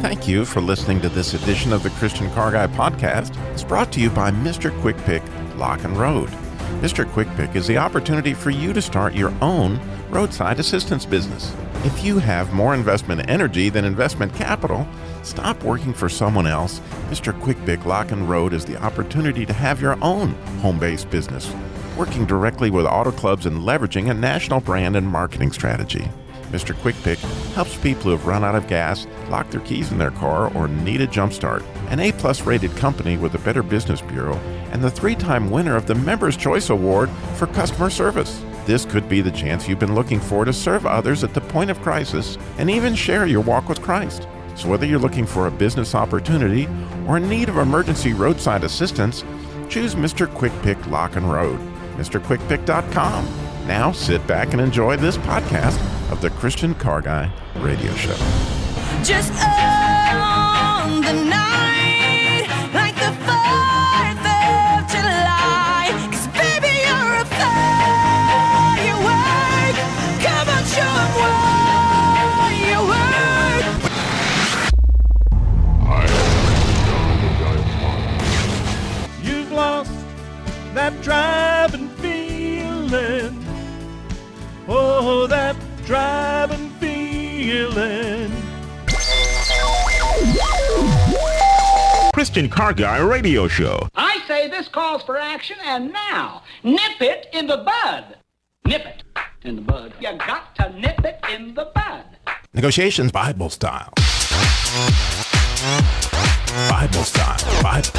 Thank you for listening to this edition of the Christian Car Guy podcast. It's brought to you by Mr. Quick Pick Lock and Road. Mr. Quick Pick is the opportunity for you to start your own roadside assistance business. If you have more investment energy than investment capital, stop working for someone else. Mr. Quick Pick Lock and Road is the opportunity to have your own home-based business, working directly with auto clubs and leveraging a national brand and marketing strategy. Mr. Quick Pick helps people who have run out of gas, locked their keys in their car, or need a jump start. An A-plus rated company with the Better Business Bureau and the 3-time winner of the Members' Choice Award for customer service. This could be the chance you've been looking for to serve others at the point of crisis and even share your walk with Christ. So whether you're looking for a business opportunity or in need of emergency roadside assistance, choose Mr. Quick Pick Lock and Road. MrQuickPick.com. Now sit back and enjoy this podcast of the Christian Car Guy Radio Show. Just on the night, like the 4th of July. 'Cause baby, you're a firework. Come on, show 'em what you work. You've lost that driving feeling. Oh, that driving feeling. Christian Car Guy Radio Show. I say this calls for action, and now, nip it in the bud. Nip it in the bud. You got to nip it in the bud. Negotiations Bible style. Bible style. Bible.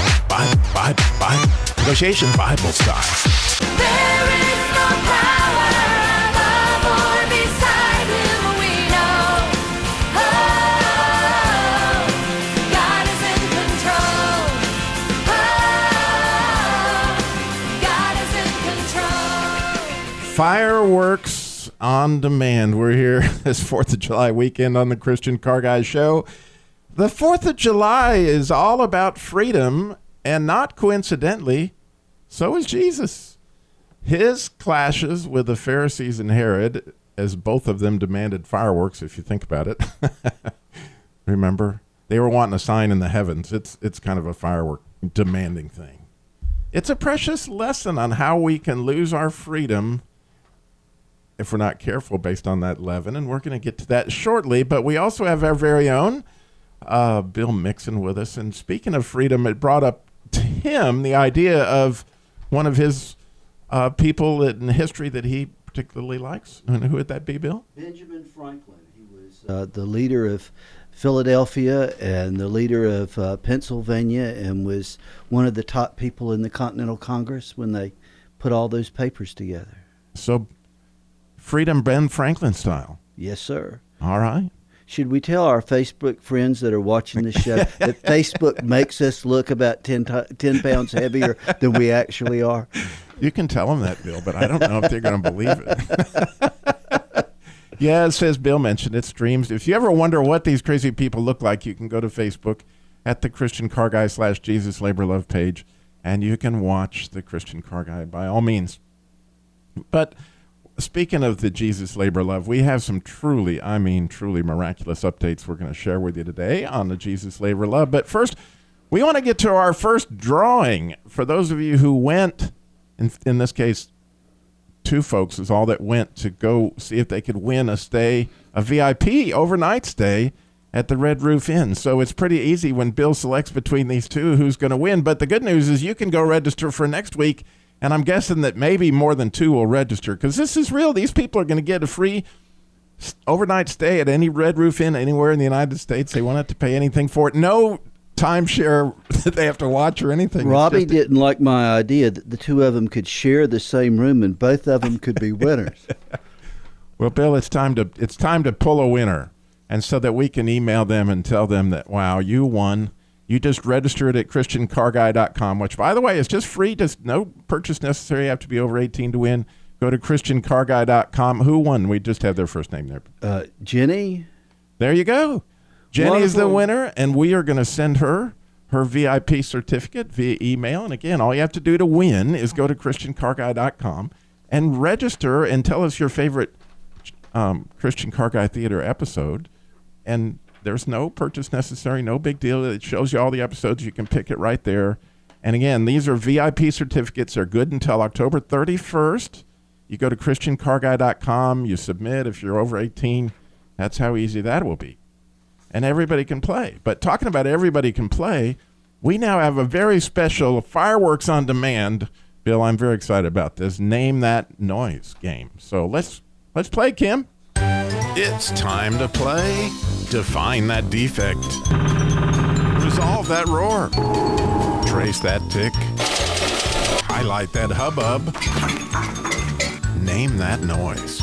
Negotiations Bible style. There is no power above or beside him, we know. Oh, God is in control. Oh, God is in control. Fireworks on demand. We're here this 4th of July weekend on the Christian Car Guy Show. The 4th of July is all about freedom, and not coincidentally, so is Jesus. His clashes with the Pharisees and Herod, as both of them demanded fireworks, if you think about it. Remember? They were wanting a sign in the heavens. It's kind of a firework demanding thing. It's a precious lesson on how we can lose our freedom if we're not careful based on that leaven, and we're going to get to that shortly. But we also have our very own Bill Mixon with us. And speaking of freedom, it brought up to him the idea of one of his people in history that he particularly likes. And who would that be, Bill? Benjamin Franklin. He was the leader of Philadelphia and the leader of Pennsylvania, and was one of the top people in the Continental Congress when they put all those papers together. So, freedom Ben Franklin style. Yes, sir. All right. Should we tell our Facebook friends that are watching this show that Facebook makes us look about 10 pounds heavier than we actually are? You can tell them that, Bill, but I don't know if they're going to believe it. Yeah, it says Bill mentioned it streams. If you ever wonder what these crazy people look like, you can go to Facebook at the Christian Car Guy /Jesus Labor Love page, and you can watch the Christian Car Guy by all means. But speaking of the Jesus Labor Love, we have some truly miraculous updates we're going to share with you today on the Jesus Labor Love. But first, we want to get to our first drawing. For those of you who went, in this case, 2 folks is all that went to go see if they could win a VIP overnight stay at the Red Roof Inn. So it's pretty easy when Bill selects between these 2 who's going to win. But the good news is you can go register for next week. And I'm guessing that maybe more than 2 will register, because this is real. These people are going to get a free overnight stay at any Red Roof Inn anywhere in the United States. They won't have to pay anything for it. No timeshare that they have to watch or anything. Robbie didn't like my idea that the 2 of them could share the same room and both of them could be winners. Well, Bill, it's time to pull a winner, and so that we can email them and tell them that, wow, you won. You just registered at ChristianCarGuy.com, which, by the way, is just free. Just no purchase necessary. You have to be over 18 to win. Go to ChristianCarGuy.com. Who won? We just have their first name there. Jenny. There you go. Jenny Wonderful. is the winner, and we are going to send her VIP certificate via email. And again, all you have to do to win is go to ChristianCarGuy.com and register and tell us your favorite Christian Car Guy Theater episode. And There's no purchase necessary, no big deal. It shows you all the episodes. You can pick it right there. And again, these are VIP certificates. They're good until October 31st. You go to ChristianCarGuy.com. You submit if you're over 18. That's how easy that will be. And everybody can play. But talking about everybody can play, we now have a very special Fireworks on Demand. Bill, I'm very excited about this. Name That Noise game. So let's play, Kim. It's time to play Define That Defect. Resolve that roar. Trace that tick. Highlight that hubbub. Name that noise.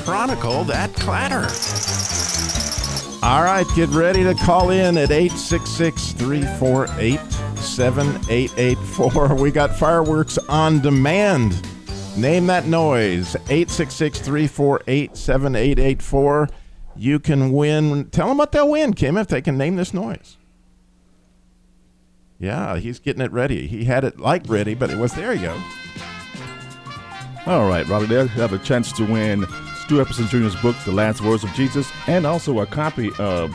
Chronicle that clatter. All right, get ready to call in at 866-348-7884. We got Fireworks on Demand. Name that noise, 866-348-7884. You can win. Tell them what they'll win, Kim, if they can name this noise. Yeah, he's getting it ready. He had it ready, but it was, there you go. All right, Robert, there you have a chance to win Stu Epperson Jr.'s book, The Last Words of Jesus, and also a copy of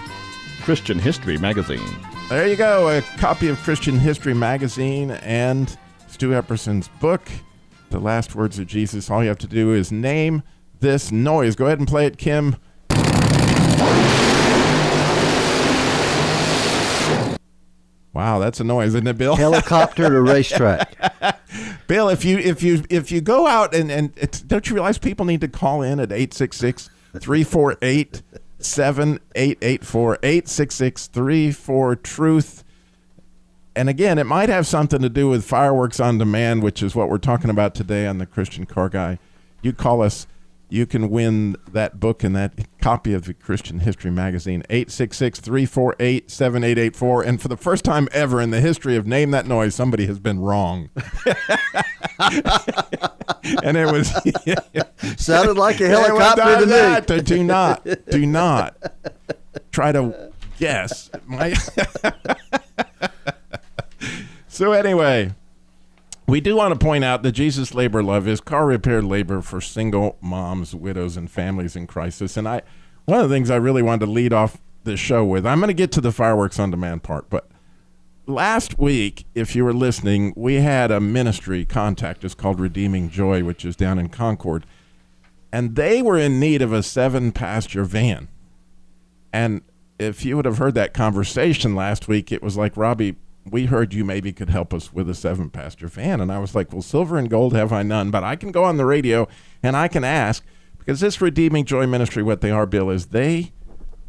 Christian History magazine. There you go, a copy of Christian History magazine and Stu Epperson's book, The Last Words of Jesus. All you have to do is name this noise. Go ahead and play it, Kim. Wow, that's a noise, isn't it, Bill? Helicopter to racetrack. Bill, if you go out and don't you realize people need to call in at 866-348-7884, 866-34-TRUTH. And again, it might have something to do with Fireworks on Demand, which is what we're talking about today on the Christian Car Guy. You call us, you can win that book and that copy of the Christian History magazine, 866-348-7884. And for the first time ever in the history of Name That Noise, somebody has been wrong. And it was... Sounded like a helicopter to me. Do not try to guess. So anyway, we do want to point out that Jesus Labor Love is car repair labor for single moms, widows, and families in crisis. And one of the things I really wanted to lead off this show with, I'm going to get to the Fireworks on Demand part, but last week, if you were listening, we had a ministry contact us called Redeeming Joy, which is down in Concord, and they were in need of a 7-passenger van. And if you would have heard that conversation last week, it was like, Robbie, we heard you maybe could help us with a 7-passenger van. And I was like, well, silver and gold have I none, but I can go on the radio and I can ask, because this Redeeming Joy ministry, what they are, Bill, is they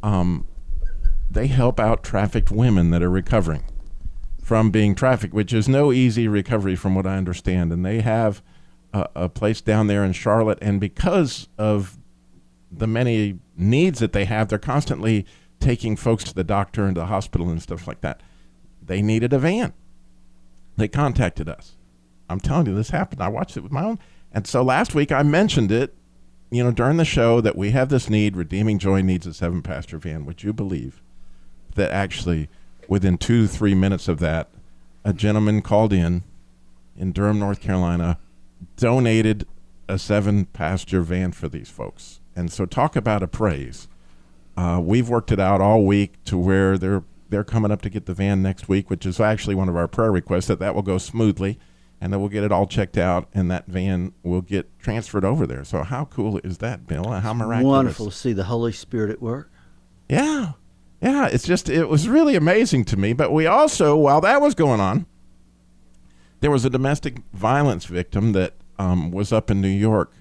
help out trafficked women that are recovering from being trafficked, which is no easy recovery from what I understand. And they have a place down there in Charlotte, and because of the many needs that they have, they're constantly taking folks to the doctor and to the hospital and stuff like that. They needed a van. They contacted us. I'm telling you, this happened. I watched it with my own. And so last week I mentioned it, during the show, that we have this need. Redeeming Joy needs a 7-passenger van. Would you believe that actually within 2 to 3 minutes of that, a gentleman called in Durham, North Carolina, donated a 7-passenger van for these folks. And so talk about a praise. We've worked it out all week to where they're coming up to get the van next week, which is actually one of our prayer requests, that will go smoothly, and then we'll get it all checked out, and that van will get transferred over there. So how cool is that, Bill? How miraculous. Wonderful to see the Holy Spirit at work. Yeah. Yeah, it was really amazing to me. But we also, while that was going on, there was a domestic violence victim that was up in New York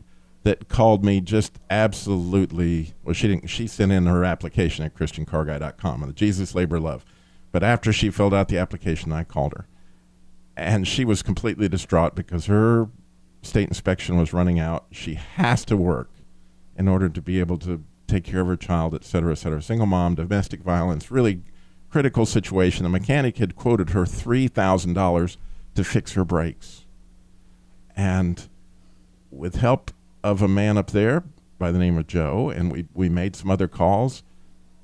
that called me just absolutely, well, she sent in her application at ChristianCarGuy.com, on the Jesus Labor Love. But after she filled out the application, I called her. And she was completely distraught because her state inspection was running out. She has to work in order to be able to take care of her child, et cetera, et cetera. Single mom, domestic violence, really critical situation. The mechanic had quoted her $3,000 to fix her brakes. And with help of a man up there by the name of Joe, and we made some other calls,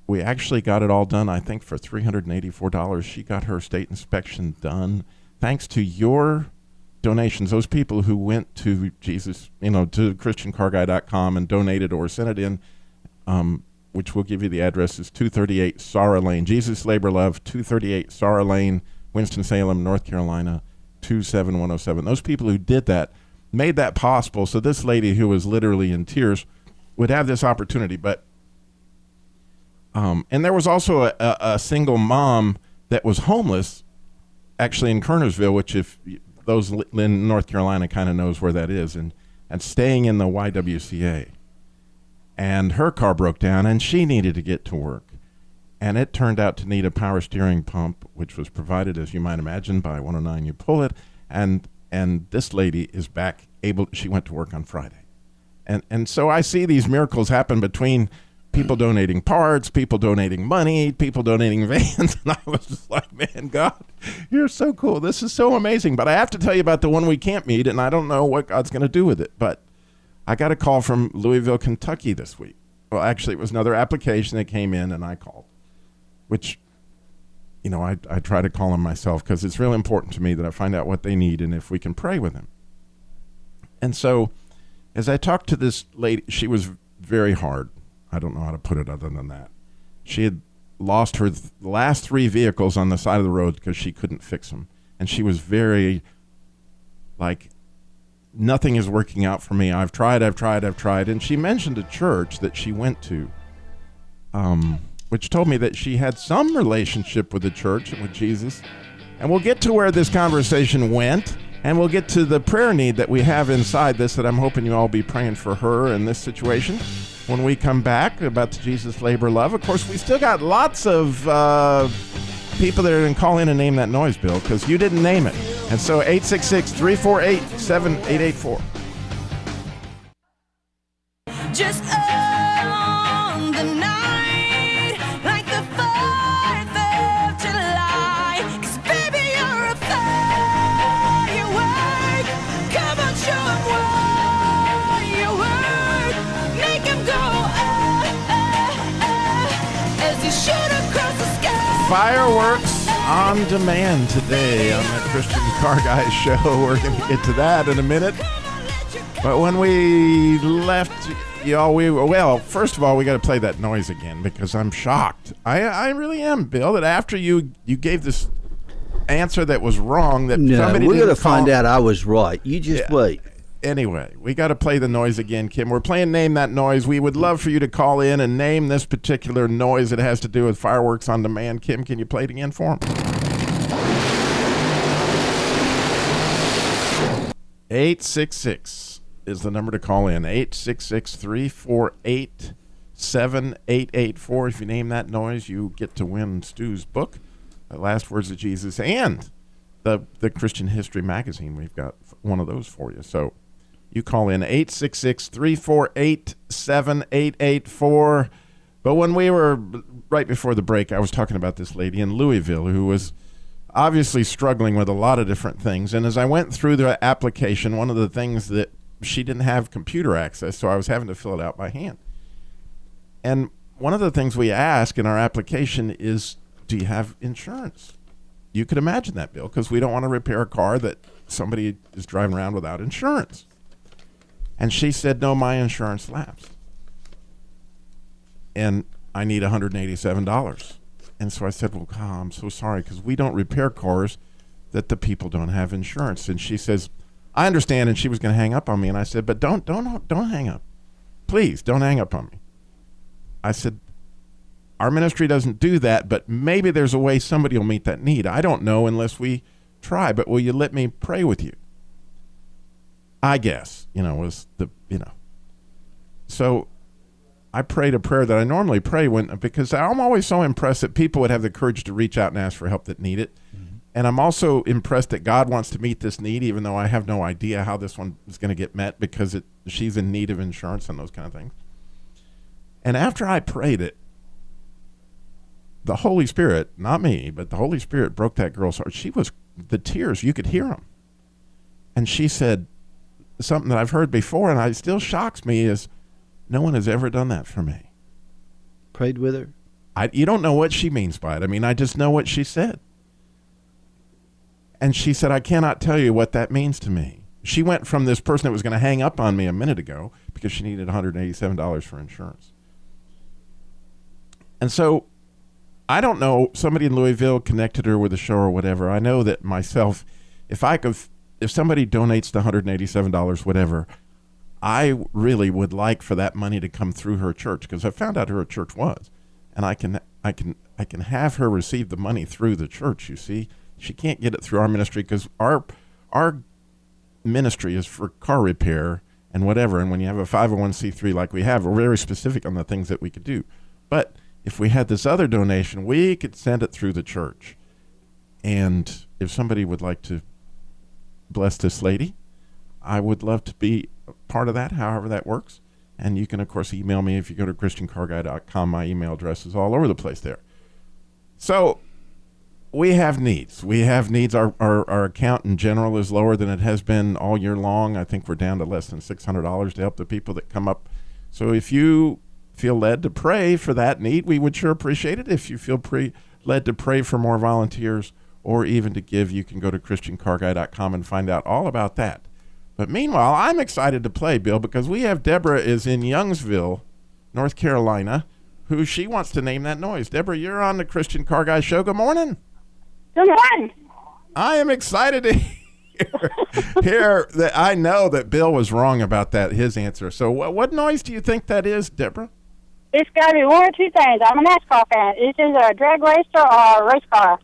we actually got it all done, I think, for $384. She got her state inspection done thanks to your donations, those people who went to Jesus, to ChristianCarGuy.com and donated or sent it in. which we'll give you the address, is 238 Sarah Lane. Jesus Labor Love, 238 Sarah Lane, Winston-Salem, North Carolina, 27107. Those people who did that made that possible so this lady who was literally in tears would have this opportunity. But and there was also a single mom that was homeless, actually in Kernersville, which if those in North Carolina kind of knows where that is, and staying in the YWCA. And her car broke down, and she needed to get to work. And it turned out to need a power steering pump, which was provided, as you might imagine, by 109 You Pull It. And this lady is back able. She went to work on Friday. And so I see these miracles happen between people donating parts, people donating money, people donating vans. And I was just like, man, God, you're so cool. This is so amazing. But I have to tell you about the one we can't meet, and I don't know what God's going to do with it. But I got a call from Louisville, Kentucky this week. Well, actually, it was another application that came in, and I called, which, I try to call them myself because it's really important to me that I find out what they need and if we can pray with them. And so as I talked to this lady, she was very hard. I don't know how to put it other than that. She had lost her last 3 vehicles on the side of the road because she couldn't fix them. And she was very like, nothing is working out for me. I've tried. And she mentioned a church that she went to, which told me that she had some relationship with the church and with Jesus. And we'll get to where this conversation went, and we'll get to the prayer need that we have inside this, that I'm hoping you all be praying for her in this situation when we come back about the Jesus Labor Love. Of course, we still got lots of people that are going to call in and name that noise, Bill, because you didn't name it. And so 866-348-7884. Just on the night, like the 4th of July. 'Cause baby, you're a firework. Come on, show 'em what you work. Make 'em go, as you shoot across the sky. Fireworks on demand today on the Christian Car Guy Show. We're going to get to that in a minute. But when we left, y'all, first of all, we got to play that noise again because I'm shocked. I really am, Bill, that after you gave this answer that was wrong, that somebody we're going to call. find out I was right. You just wait. Anyway, we got to play the noise again, Kim. We're playing Name That Noise. We would love for you to call in and name this particular noise that has to do with fireworks on demand. Kim, can you play it again for him? 866 is the number to call in. 866-348-7884. If you name that noise, you get to win Stu's book, The Last Words of Jesus, and the Christian History magazine. We've got one of those for you. So you call in 866-348-7884. But when we were right before the break, I was talking about this lady in Louisville who was obviously struggling with a lot of different things. And as I went through the application, one of the things that she didn't have computer access, so I was having to fill it out by hand. And one of the things we ask in our application is, do you have insurance? You could imagine that, Bill, because we don't want to repair a car that somebody is driving around without insurance. And she said, no, my insurance lapsed. And I need $187. And so I said, well, God, I'm so sorry, because we don't repair cars that the people don't have insurance. And she says, I understand. And she was going to hang up on me. And I said, but don't hang up. Please don't hang up on me. I said, our ministry doesn't do that, but maybe there's a way somebody will meet that need. I don't know unless we try, but will you let me pray with you? I guess, was So I prayed a prayer that I normally pray because I'm always so impressed that people would have the courage to reach out and ask for help that need it. Mm-hmm. And I'm also impressed that God wants to meet this need, even though I have no idea how this one is going to get met because she's in need of insurance and those kind of things. And after I prayed it, the Holy Spirit, not me, but the Holy Spirit broke that girl's heart. The tears, you could hear them. And she said something that I've heard before, and it still shocks me, is no one has ever done that for me. Prayed with her? You don't know what she means by it. I mean, I just know what she said. And she said, I cannot tell you what that means to me. She went from this person that was going to hang up on me a minute ago because she needed $187 for insurance. And so I don't know, somebody in Louisville connected her with the show or whatever. I know that myself, if somebody donates the $187, whatever, I really would like for that money to come through her church, because I found out who her church was, and I can have her receive the money through the church. You see, she can't get it through our ministry, because our ministry is for car repair and whatever. And when you have a 501c3 like we have, we're very specific on the things that we could do. But if we had this other donation, we could send it through the church. And if somebody would like to bless this lady, I would love to be a part of that, however that works. And you can, of course, email me if you go to ChristianCarGuy.com. My email address is all over the place there. So we have needs. Our account in general is lower than it has been all year long. I think we're down to less than $600 to help the people that come up. So if you feel led to pray for that need, we would sure appreciate it. If you feel led to pray for more volunteers or even to give, you can go to ChristianCarGuy.com and find out all about that. But meanwhile, I'm excited to play, Bill, because we have Deborah is in Youngsville, North Carolina, who she wants to name that noise. Deborah, you're on the Christian Car Guy Show. Good morning. Good morning. I am excited to hear that. I know that Bill was wrong about his answer. So what noise do you think that is, Deborah? It's got to be one or two things. I'm a NASCAR fan. It's either a drag racer or a race car.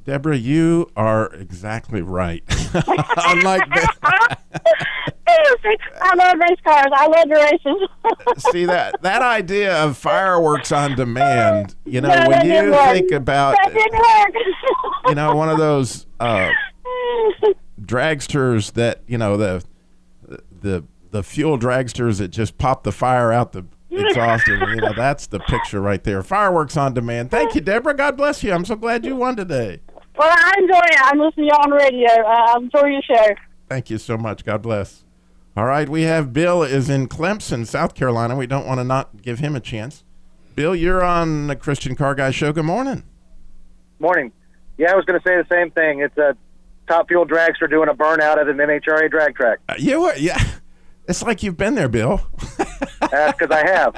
Deborah, you are exactly right. Unlike that. I love race cars. I love the races. See, that idea of fireworks on demand, when you think about, that didn't work. one of those dragsters that, the fuel dragsters that just pop the fire out the exhaust, and that's the picture right there. Fireworks on demand. Thank you, Deborah. God bless you. I'm so glad you won today. Well, I enjoy it. I'm listening to you on the radio. I enjoy your show. Thank you so much. God bless. All right, we have Bill is in Clemson, South Carolina. We don't want to not give him a chance. Bill, you're on the Christian Car Guy Show. Good morning. Morning. Yeah, I was going to say the same thing. It's a Top Fuel dragster doing a burnout at an NHRA drag track. Yeah. It's like you've been there, Bill. That's because I have.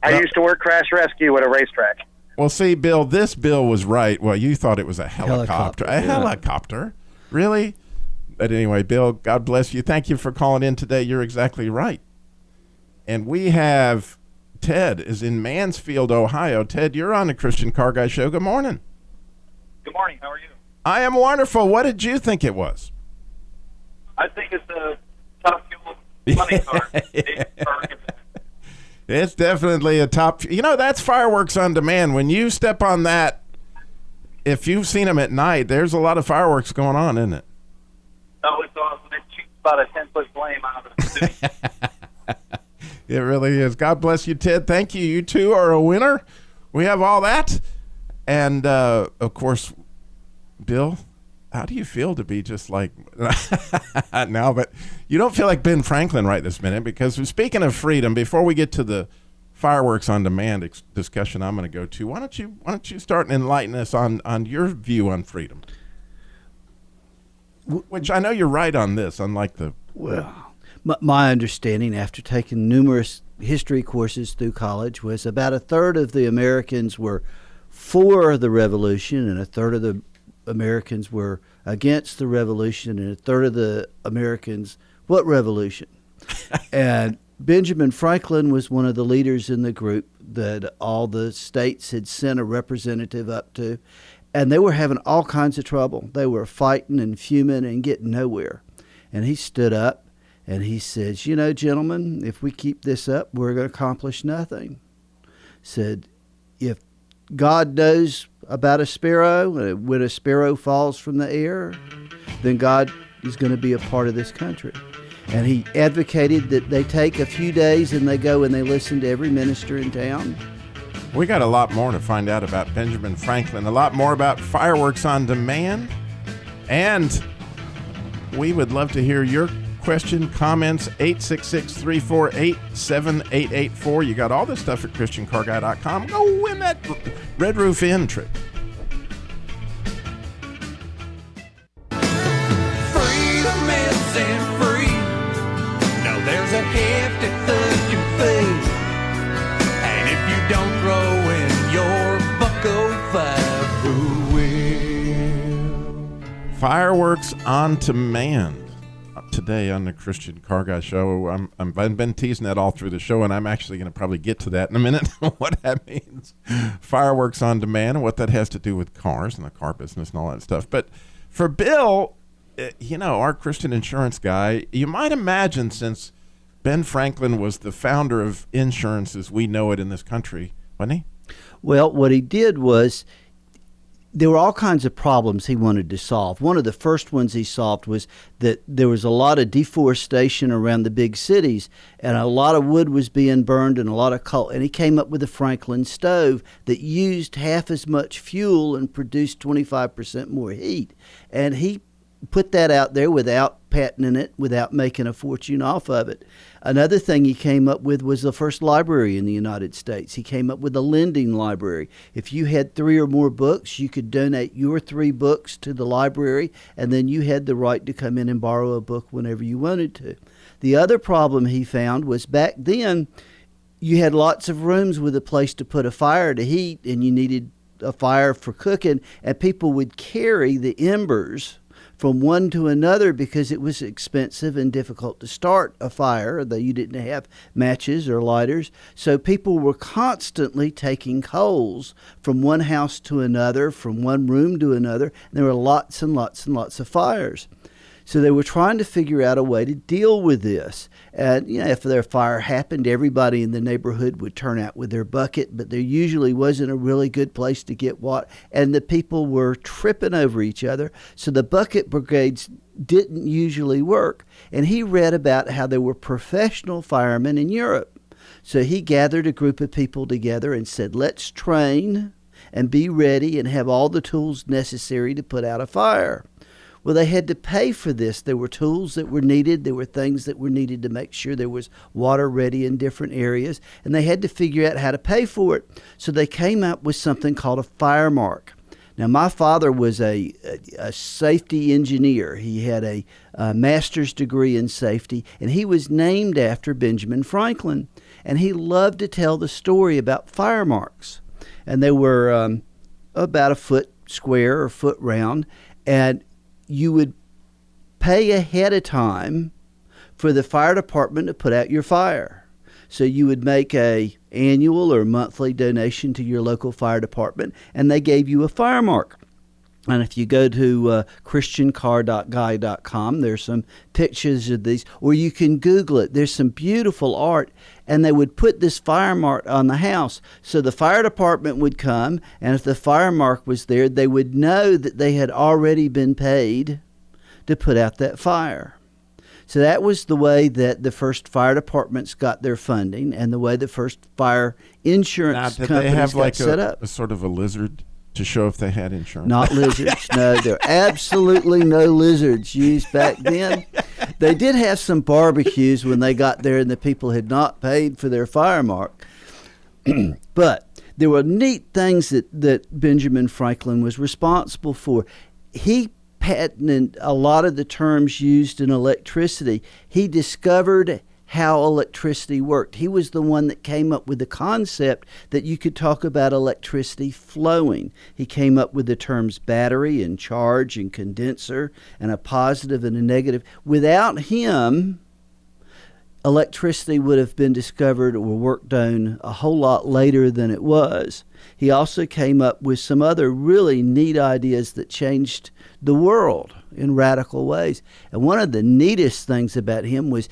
I used to work crash rescue at a racetrack. Well, see, Bill, this Bill was right. Well, you thought it was a helicopter. A helicopter? Really? But anyway, Bill, God bless you. Thank you for calling in today. You're exactly right. And we have Ted is in Mansfield, Ohio. Ted, you're on the Christian Car Guy Show. Good morning. Good morning. How are you? I am wonderful. What did you think it was? I think it's a Top Fuel money car. It's definitely a top. That's fireworks on demand. When you step on that, if you've seen them at night, there's a lot of fireworks going on, isn't it? Oh, it's awesome. It shoots about a 10-foot flame out of the city. It really is. God bless you, Ted. Thank you. You two are a winner. We have all that. And, of course, Bill, how do you feel to be just like now? But you don't feel like Ben Franklin right this minute, because speaking of freedom, before we get to the fireworks on demand discussion I'm going to go to, why don't you start and enlighten us on your view on freedom? Which I know you're right on this, unlike the... Well, my understanding after taking numerous history courses through college was about a third of the Americans were for the revolution and a third of the Americans were against the revolution and a third of the Americans, what revolution? And Benjamin Franklin was one of the leaders in the group that all the states had sent a representative up to, and they were having all kinds of trouble. They were fighting and fuming and getting nowhere. And he stood up and he says, gentlemen, if we keep this up, we're going to accomplish nothing. Said, if God knows about a sparrow, when a sparrow falls from the air, then God is going to be a part of this country. And he advocated that they take a few days and they go and they listen to every minister in town. We got a lot more to find out about Benjamin Franklin, a lot more about fireworks on demand, and we would love to hear your question, comments, 866-348-7884. You got all this stuff at ChristianCarGuy.com. Go win that Red Roof Inn trip. Freedom isn't free. No, there's a hefty thugging fee. Fireworks on demand. Today on the Christian Car Guy Show, I've been teasing that all through the show, and I'm actually going to probably get to that in a minute, what that means. Fireworks on demand and what that has to do with cars and the car business and all that stuff. But for Bill, our Christian insurance guy, you might imagine, since Ben Franklin was the founder of insurance as we know it in this country, wasn't he? Well, what he did was, there were all kinds of problems he wanted to solve. One of the first ones he solved was that there was a lot of deforestation around the big cities, and a lot of wood was being burned and a lot of coal. And he came up with the Franklin stove that used half as much fuel and produced 25% more heat. And he put that out there without patenting it, without making a fortune off of it. Another thing he came up with was the first library in the United States. He came up with a lending library. If you had 3 or more books, you could donate your 3 books to the library, and then you had the right to come in and borrow a book whenever you wanted to. The other problem he found was, back then, you had lots of rooms with a place to put a fire to heat, and you needed a fire for cooking, and people would carry the embers from one to another because it was expensive and difficult to start a fire, though you didn't have matches or lighters. So people were constantly taking coals from one house to another, from one room to another, and there were lots and lots and lots of fires. So they were trying to figure out a way to deal with this. And, if their fire happened, everybody in the neighborhood would turn out with their bucket, but there usually wasn't a really good place to get water. And the people were tripping over each other. So the bucket brigades didn't usually work. And he read about how there were professional firemen in Europe. So he gathered a group of people together and said, let's train and be ready and have all the tools necessary to put out a fire. Well, they had to pay for this. There were tools that were needed. There were things that were needed to make sure there was water ready in different areas. And they had to figure out how to pay for it. So they came up with something called a fire mark. Now, my father was a safety engineer. He had a master's degree in safety, and he was named after Benjamin Franklin. And he loved to tell the story about fire marks. And they were about a foot square or foot round. And you would pay ahead of time for the fire department to put out your fire. So you would make a annual or monthly donation to your local fire department, and they gave you a fire mark. And if you go to christiancar.guy.com, there's some pictures of these, or you can Google it. There's some beautiful art, and they would put this fire mark on the house. So the fire department would come, and if the fire mark was there, they would know that they had already been paid to put out that fire. So that was the way that the first fire departments got their funding, and the way the first fire insurance companies got set up. A sort of a lizard to show if they had insurance? Not lizards. No, there are absolutely no lizards used back then. They did have some barbecues when they got there and the people had not paid for their fire mark. But there were neat things that Benjamin Franklin was responsible for. He patented a lot of the terms used in electricity. He discovered how electricity worked. He was the one that came up with the concept that you could talk about electricity flowing. He came up with the terms battery and charge and condenser and a positive and a negative. Without him, electricity would have been discovered or worked on a whole lot later than it was. He also came up with some other really neat ideas that changed the world in radical ways. And one of the neatest things about him was,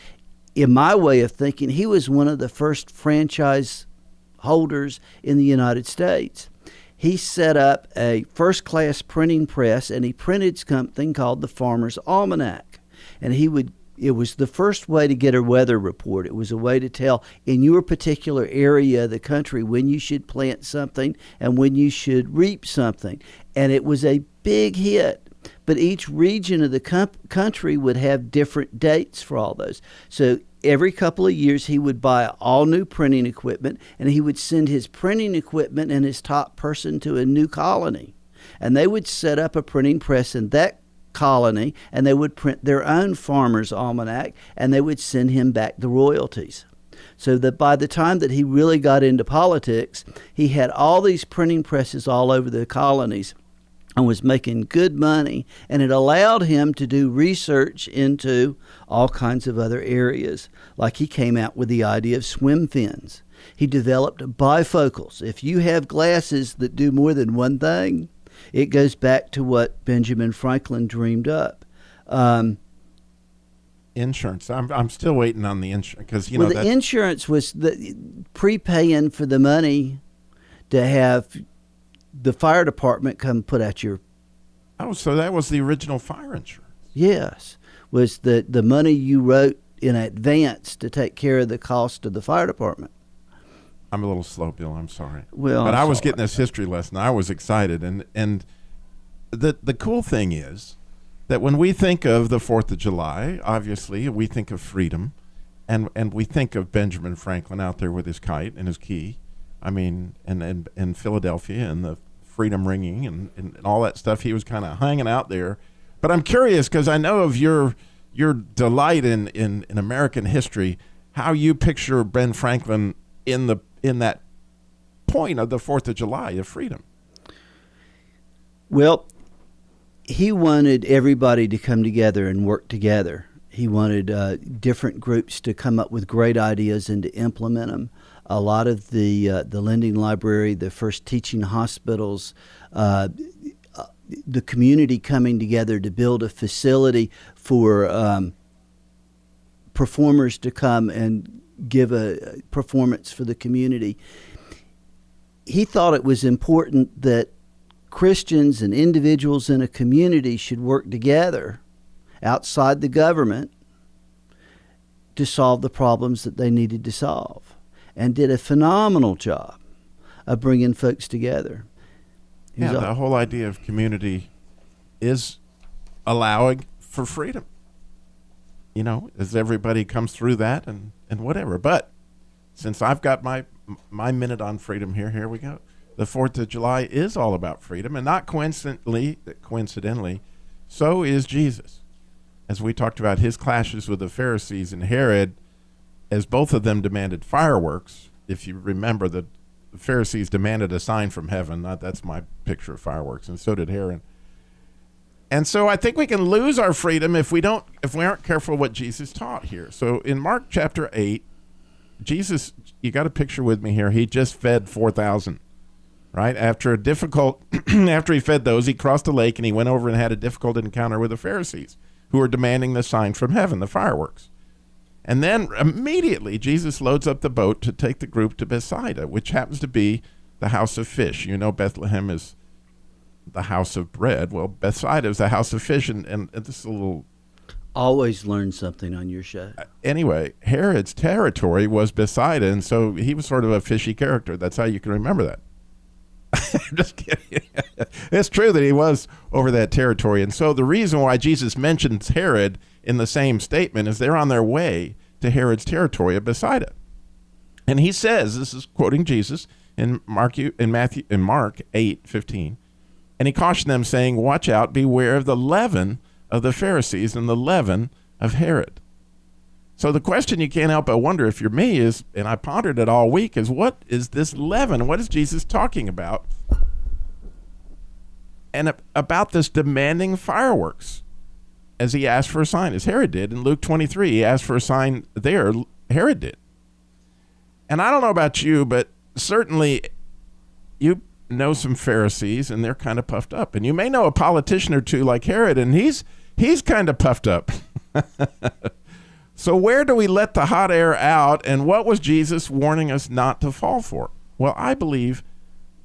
in my way of thinking, he was one of the first franchise holders in the United States. He set up a first-class printing press, and he printed something called the Farmer's Almanac. And it was the first way to get a weather report. It was a way to tell in your particular area of the country when you should plant something and when you should reap something. And it was a big hit. But each region of the country would have different dates for all those. So every couple of years he would buy all new printing equipment, and he would send his printing equipment and his top person to a new colony. And they would set up a printing press in that colony, and they would print their own Farmer's Almanac, and they would send him back the royalties. So that by the time that he really got into politics, he had all these printing presses all over the colonies. and was making good money, and it allowed him to do research into all kinds of other areas. Like he came out with the idea of swim fins. He developed bifocals. If you have glasses that do more than one thing, it goes back to what Benjamin Franklin dreamed up. Insurance. I'm still waiting on the insurance because the insurance was the prepaying for the money to have the fire department come put out your. Oh, so that was the original fire insurance. Yes, was the money you wrote in advance to take care of the cost of the fire department. I'm a little slow, Bill. I'm sorry. Well, but I was getting this history lesson. I was excited, and the cool thing is that when we think of the 4th of July, obviously we think of freedom, and we think of Benjamin Franklin out there with his kite and his key. I mean, and Philadelphia and the freedom ringing and all that stuff. He was kind of hanging out there. But I'm curious because I know of your delight in American history, how you picture Ben Franklin in that point of the 4th of July of freedom. Well, he wanted everybody to come together and work together. He wanted different groups to come up with great ideas and to implement them. A lot of the lending library, the first teaching hospitals, the community coming together to build a facility for performers to come and give a performance for the community. He thought it was important that Christians and individuals in a community should work together outside the government to solve the problems that they needed to solve, and did a phenomenal job of bringing folks together. Yeah, the whole idea of community is allowing for freedom, as everybody comes through that and whatever. But since I've got my minute on freedom here we go. The 4th of July is all about freedom, and not coincidentally, so is Jesus. As we talked about his clashes with the Pharisees and Herod, as both of them demanded fireworks. If you remember, the Pharisees demanded a sign from heaven. That's my picture of fireworks, and so did Herod. And so I think we can lose our freedom if we aren't careful what Jesus taught here. So in Mark chapter 8, Jesus, you got a picture with me here. He just fed 4,000. Right? After he fed those, he crossed a lake and he went over and had a difficult encounter with the Pharisees, who were demanding the sign from heaven, the fireworks. And then immediately Jesus loads up the boat to take the group to Bethsaida, which happens to be the house of fish. Bethlehem is the house of bread. Well, Bethsaida is the house of fish, and this is a little... Always learn something on your show. Anyway, Herod's territory was Bethsaida, and so he was sort of a fishy character. That's how you can remember that. Just kidding. It's true that he was over that territory. And so the reason why Jesus mentions Herod in the same statement is they're on their way to Herod's territory of Bethsaida. And he says, this is quoting Jesus in Mark 8:15, and he cautioned them saying, "Watch out, beware of the leaven of the Pharisees and the leaven of Herod." So the question you can't help but wonder if you're me is, and I pondered it all week, is what is this leaven? What is Jesus talking about? And about this demanding fireworks as he asked for a sign, as Herod did. In Luke 23, he asked for a sign there. Herod did. And I don't know about you, but certainly you know some Pharisees, and they're kind of puffed up. And you may know a politician or two like Herod, and he's kind of puffed up. So where do we let the hot air out, and what was Jesus warning us not to fall for? Well, I believe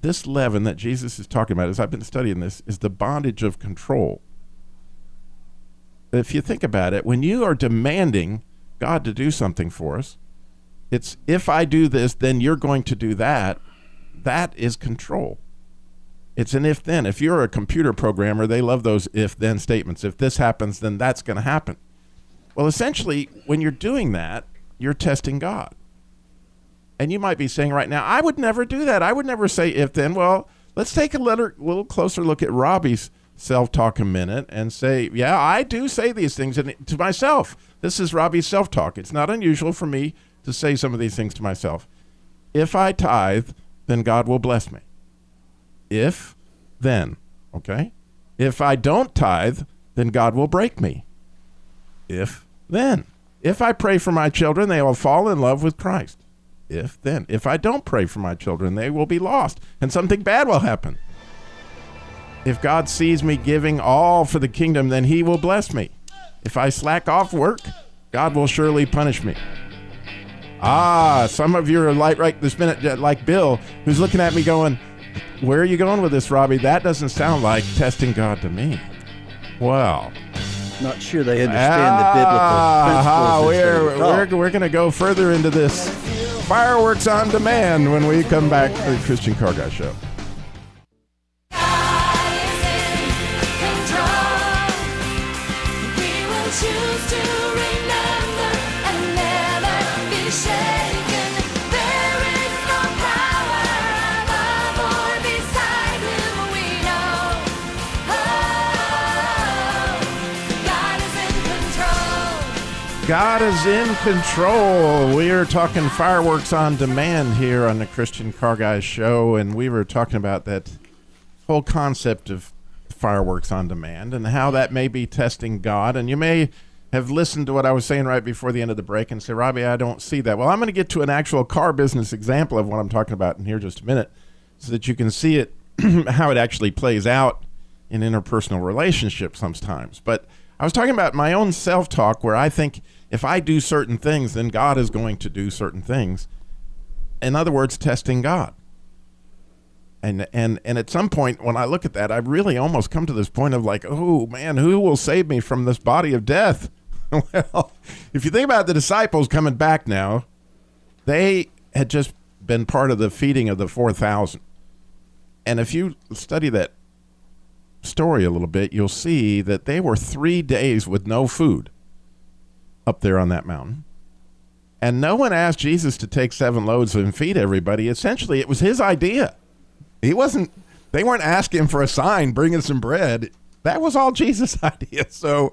this leaven that Jesus is talking about, as I've been studying this, is the bondage of control. If you think about it, when you are demanding God to do something for us, it's if I do this, then you're going to do that. That is control. It's an if-then. If you're a computer programmer, they love those if-then statements. If this happens, then that's going to happen. Well, essentially, when you're doing that, you're testing God. And you might be saying right now, I would never do that. I would never say if then. Well, let's take a little closer look at Robbie's self-talk a minute and say, yeah, I do say these things to myself. This is Robbie's self-talk. It's not unusual for me to say some of these things to myself. If I tithe, then God will bless me. If, then, okay? If I don't tithe, then God will break me. If then. If I pray for my children, they will fall in love with Christ. If then. If I don't pray for my children, they will be lost, and something bad will happen. If God sees me giving all for the kingdom, then he will bless me. If I slack off work, God will surely punish me. Some of you are like right this minute, like Bill, who's looking at me going, where are you going with this, Robbie? That doesn't sound like testing God to me. Well, Not sure they understand the biblical principles. We're going to go further into this fireworks on demand when we come back to the Christian Car Guy Show. God is in control. We will choose to remember and never be shaken. There is no power above or beside whom we know. Oh, God is in control. God is in control. We are talking fireworks on demand here on the Christian Car Guy Show, and we were talking about that whole concept of fireworks on demand and how that may be testing God. And you may have listened to what I was saying right before the end of the break and say, Robbie, I don't see that. Well, I'm going to get to an actual car business example of what I'm talking about in here just a minute so that you can see it, how it actually plays out in interpersonal relationships sometimes. But I was talking about my own self-talk where I think if I do certain things, then God is going to do certain things. In other words, testing God. And at some point when I look at that, I really almost come to this point of like, oh man, who will save me from this body of death? Well, if you think about the disciples coming back now, they had just been part of the feeding of the 4,000. And if you study that story a little bit, you'll see that they were 3 days with no food up there on that mountain. And no one asked Jesus to take 7 loaves and feed everybody. Essentially, it was his idea. They weren't asking for a sign, bringing some bread. That was all Jesus' idea. So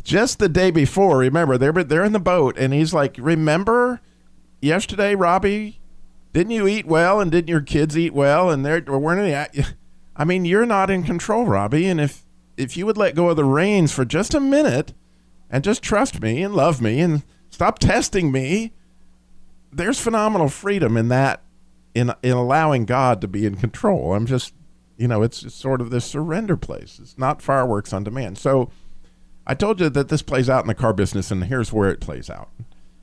just the day before, remember, they're in the boat, and he's like, remember yesterday, Robbie, didn't you eat well, and didn't your kids eat well? And there weren't any. I mean, you're not in control, Robbie, and if you would let go of the reins for just a minute and just trust me and love me and stop testing me, there's phenomenal freedom in that. In allowing God to be in control. I'm just, it's sort of this surrender place. It's not fireworks on demand. So I told you that this plays out in the car business, and here's where it plays out.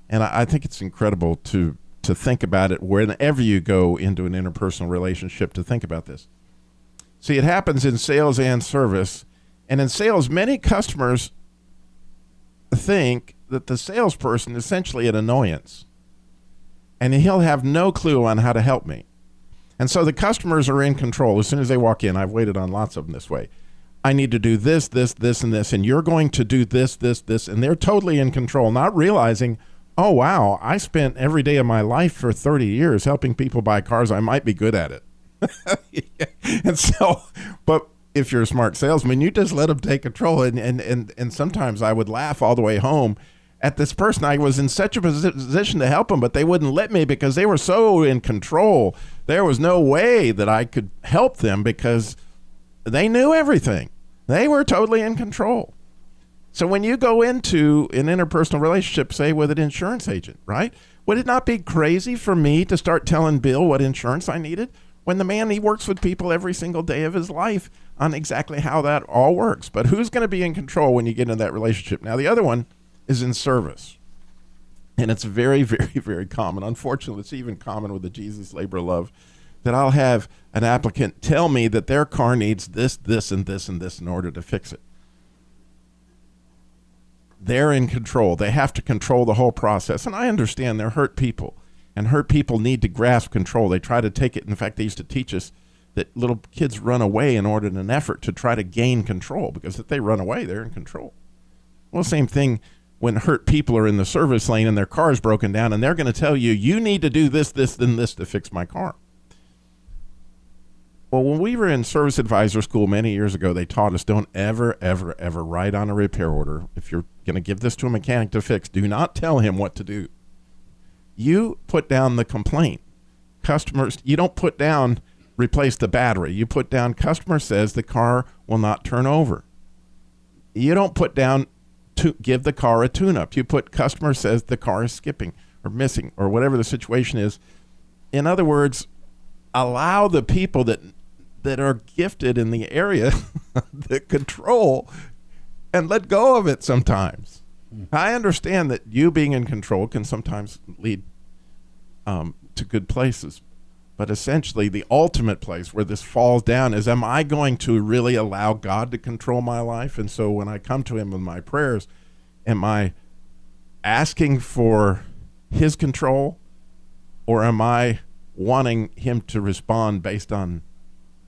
And I think it's incredible to think about it whenever you go into an interpersonal relationship, to think about this. See, it happens in sales and service. And in sales, many customers think that the salesperson is essentially an annoyance, and he'll have no clue on how to help me. And so the customers are in control. As soon as they walk in, I've waited on lots of them this way. I need to do this, this, this, and this, and you're going to do this, this, this, and they're totally in control, not realizing, oh, wow, I spent every day of my life for 30 years helping people buy cars. I might be good at it. And so, but if you're a smart salesman, you just let them take control. And sometimes I would laugh all the way home at this person. I was in such a position to help them, but they wouldn't let me because they were so in control. There was no way that I could help them because they knew everything. They were totally in control. So when you go into an interpersonal relationship, say with an insurance agent, right? Would it not be crazy for me to start telling Bill what insurance I needed when the man, he works with people every single day of his life on exactly how that all works? But who's going to be in control when you get into that relationship? Now, the other one is in service. And it's very, very, very common. Unfortunately, it's even common with the Jesus Labor of Love that I'll have an applicant tell me that their car needs this, this, and this, and this in order to fix it. They're in control. They have to control the whole process. And I understand they're hurt people, and hurt people need to grasp control. They try to take it. In fact, they used to teach us that little kids run away in order in an effort to try to gain control, because if they run away, they're in control. Well, same thing when hurt people are in the service lane and their car is broken down, and they're going to tell you, you need to do this, this, and this to fix my car. Well, when we were in service advisor school many years ago, they taught us don't ever, ever, ever write on a repair order. If you're going to give this to a mechanic to fix, do not tell him what to do. You put down the complaint. Customers, you don't put down, replace the battery. You put down, customer says the car will not turn over. You don't put down to give the car a tune-up. You put, customer says the car is skipping or missing or whatever the situation is. In other words, allow the people that are gifted in the area the control and let go of it sometimes. I understand that you being in control can sometimes lead to good places. But essentially, the ultimate place where this falls down is, am I going to really allow God to control my life? And so when I come to him with my prayers, am I asking for his control, or am I wanting him to respond based on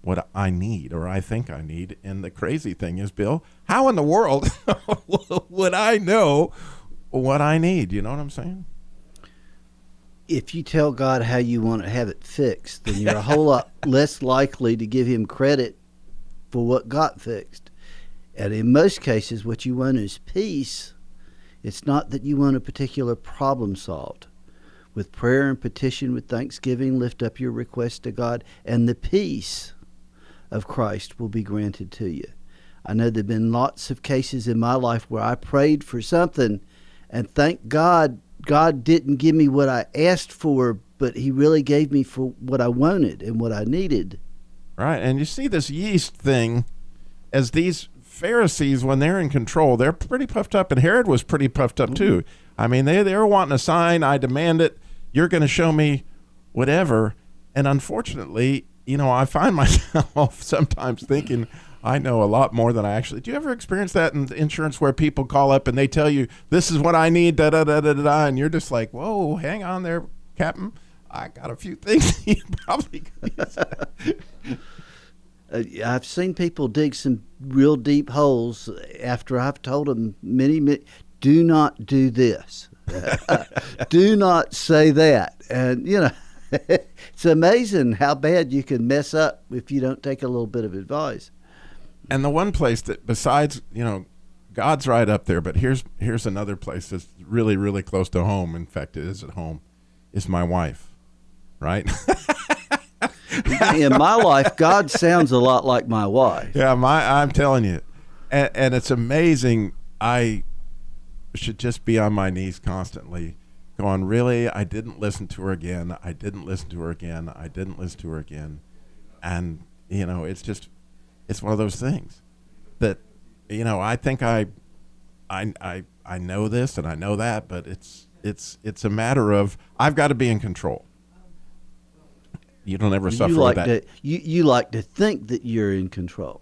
what I need or I think I need? And the crazy thing is, Bill, how in the world would I know what I need? You know what I'm saying? If you tell God how you want to have it fixed, then you're a whole lot less likely to give him credit for what got fixed. And in most cases, what you want is peace. It's not that you want a particular problem solved. With prayer and petition, with thanksgiving, lift up your request to God, and the peace of Christ will be granted to you. I know there have been lots of cases in my life where I prayed for something, and thank God, God didn't give me what I asked for, but he really gave me for what I wanted and what I needed. Right, and you see this yeast thing as these Pharisees, when they're in control, they're pretty puffed up, and Herod was pretty puffed up too. I mean, they were wanting a sign. I demand it. You're going to show me whatever. And unfortunately, you know, I find myself sometimes thinking I know a lot more than I actually. Do you ever experience that in insurance where people call up and they tell you, this is what I need, da da da da da, and you're just like, whoa, hang on there, Captain. I got a few things you probably could use. I've seen people dig some real deep holes after I've told them many, do not do this. Do not say that. And, you know, it's amazing how bad you can mess up if you don't take a little bit of advice. And the one place that, besides, you know, God's right up there, but here's another place that's really, really close to home. In fact, it is at home, is my wife, right? In my life, God sounds a lot like my wife. Yeah, I'm telling you. And it's amazing. I should just be on my knees constantly going, really? I didn't listen to her again. I didn't listen to her again. I didn't listen to her again. And, you know, it's one of those things that, you know, I think I know this and I know that, but it's a matter of I've got to be in control. You don't ever suffer with that. You like to think that you're in control.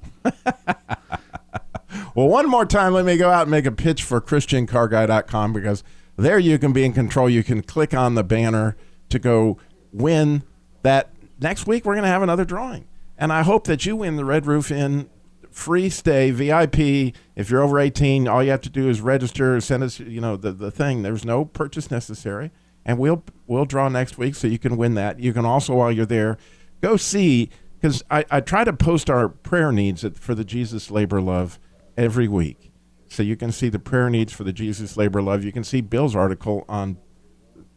Well, one more time, let me go out and make a pitch for ChristianCarGuy.com, because there you can be in control. You can click on the banner to go win that. Next week, we're going to have another drawing. And I hope that you win the Red Roof Inn free stay, VIP. If you're over 18, all you have to do is register, send us, you know, the thing. There's no purchase necessary. And we'll draw next week so you can win that. You can also, while you're there, go see, because I try to post our prayer needs for the Jesus Labor Love every week. So you can see the prayer needs for the Jesus Labor Love. You can see Bill's article on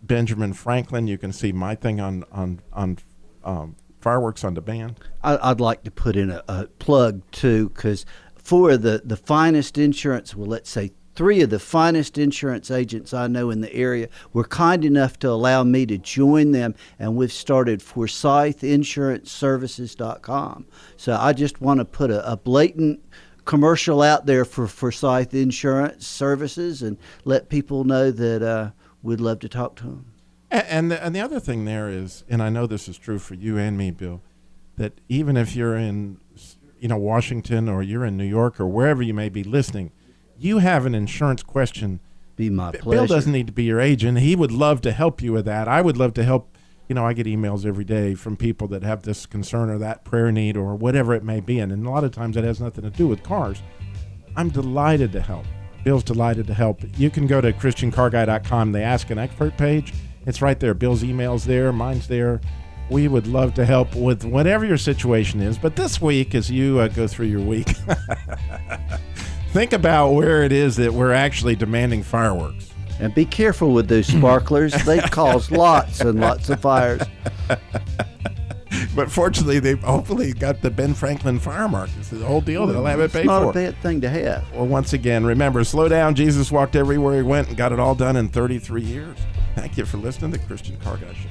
Benjamin Franklin. You can see my thing on fireworks on demand. I'd like to put in a plug too, because for the finest insurance, well, let's say 3 of the finest insurance agents I know in the area were kind enough to allow me to join them, and we've started ForsythInsuranceServices.com. So I just want to put a blatant commercial out there for Forsyth Insurance Services and let people know that we'd love to talk to them. And the other thing there is, and I know this is true for you and me, Bill, that even if you're in, you know, Washington, or you're in New York, or wherever you may be listening, you have an insurance question. Be my pleasure. Bill doesn't need to be your agent. He would love to help you with that. I would love to help. You know, I get emails every day from people that have this concern or that prayer need or whatever it may be. And a lot of times that has nothing to do with cars. I'm delighted to help. Bill's delighted to help. You can go to ChristianCarGuy.com, the Ask an Expert page. It's right there. Bill's email's there. Mine's there. We would love to help with whatever your situation is. But this week, as you go through your week, think about where it is that we're actually demanding fireworks. And be careful with those sparklers. They cause lots and lots of fires. But fortunately, they hopefully got the Ben Franklin fire mark. It's the whole deal. They'll have it It's paid not for. a bad thing to have. Well, once again, remember, slow down. Jesus walked everywhere he went and got it all done in 33 years. Thank you for listening to the Christian Car Guy Show.